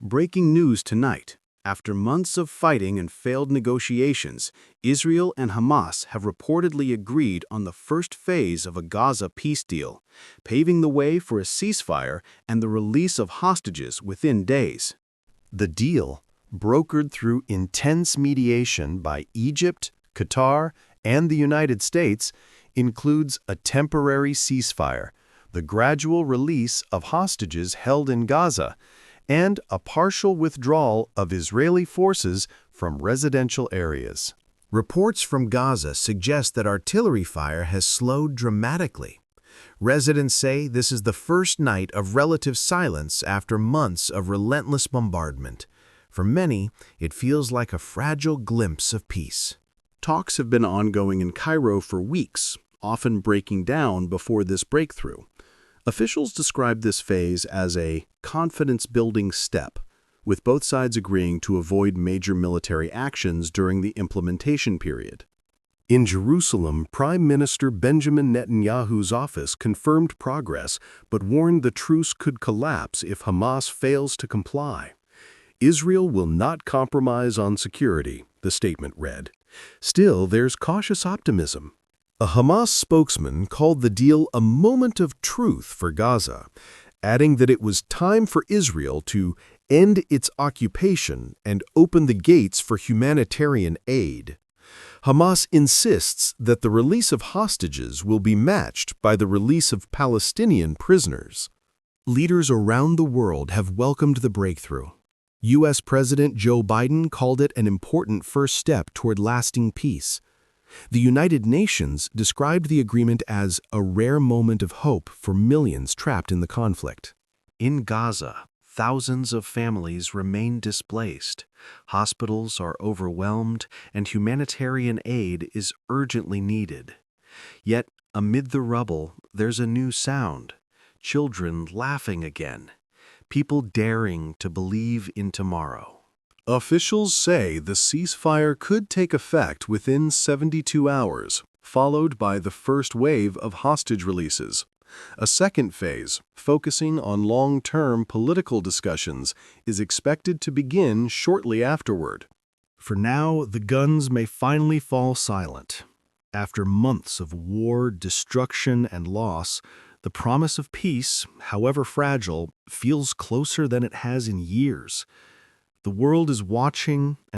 Breaking news tonight. After months of fighting and failed negotiations, Israel and Hamas have reportedly agreed on the first phase of a Gaza peace deal, paving the way for a ceasefire and the release of hostages within days. The deal, brokered through intense mediation by Egypt, Qatar, and the United States, includes a temporary ceasefire, the gradual release of hostages held in Gaza, and a partial withdrawal of Israeli forces from residential areas. Reports from Gaza suggest that artillery fire has slowed dramatically. Residents say this is the first night of relative silence after months of relentless bombardment. For many, it feels like a fragile glimpse of peace. Talks have been ongoing in Cairo for weeks, often breaking down before this breakthrough. Officials describe this phase as a confidence-building step, with both sides agreeing to avoid major military actions during the implementation period. In Jerusalem, Prime Minister Benjamin Netanyahu's office confirmed progress but warned the truce could collapse if Hamas fails to comply. Israel will not compromise on security, the statement read. Still, there's cautious optimism. A Hamas spokesman called the deal a moment of truth for Gaza, adding that it was time for Israel to end its occupation and open the gates for humanitarian aid. Hamas insists that the release of hostages will be matched by the release of Palestinian prisoners. Leaders around the world have welcomed the breakthrough. U.S. President Joe Biden called it an important first step toward lasting peace. The United Nations described the agreement as a rare moment of hope for millions trapped in the conflict. In Gaza, thousands of families remain displaced. Hospitals are overwhelmed, and humanitarian aid is urgently needed. Yet, amid the rubble, there's a new sound: children laughing again, people daring to believe in tomorrow. Officials say the ceasefire could take effect within 72 hours, followed by the first wave of hostage releases. A second phase, focusing on long-term political discussions, is expected to begin shortly afterward. For now, the guns may finally fall silent. After months of war, destruction, and loss, the promise of peace, however fragile, feels closer than it has in years. The world is watching